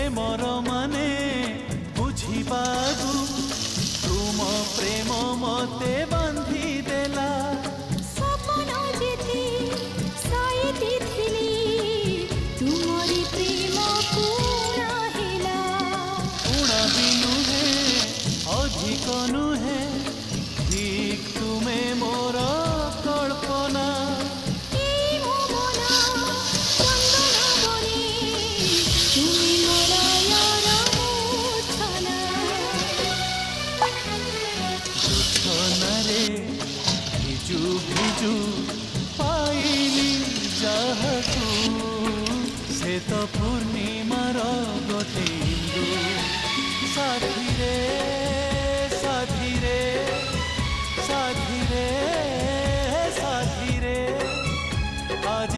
Premiere माने बुझिबागु तुम प्रेम मते बांधी देला सपन जेते साइती थिली तुमरी प्रेम पूरा हेला उणा भी नुहे अधिक नुहे ठीक तुमे मोर कल्पना এই ভুবন চন্দন বনে তুমি মোরায়ার মূর্ছনা जोत्सनारे भिजु भिजु पाइली जहाकू से तो पूर्णि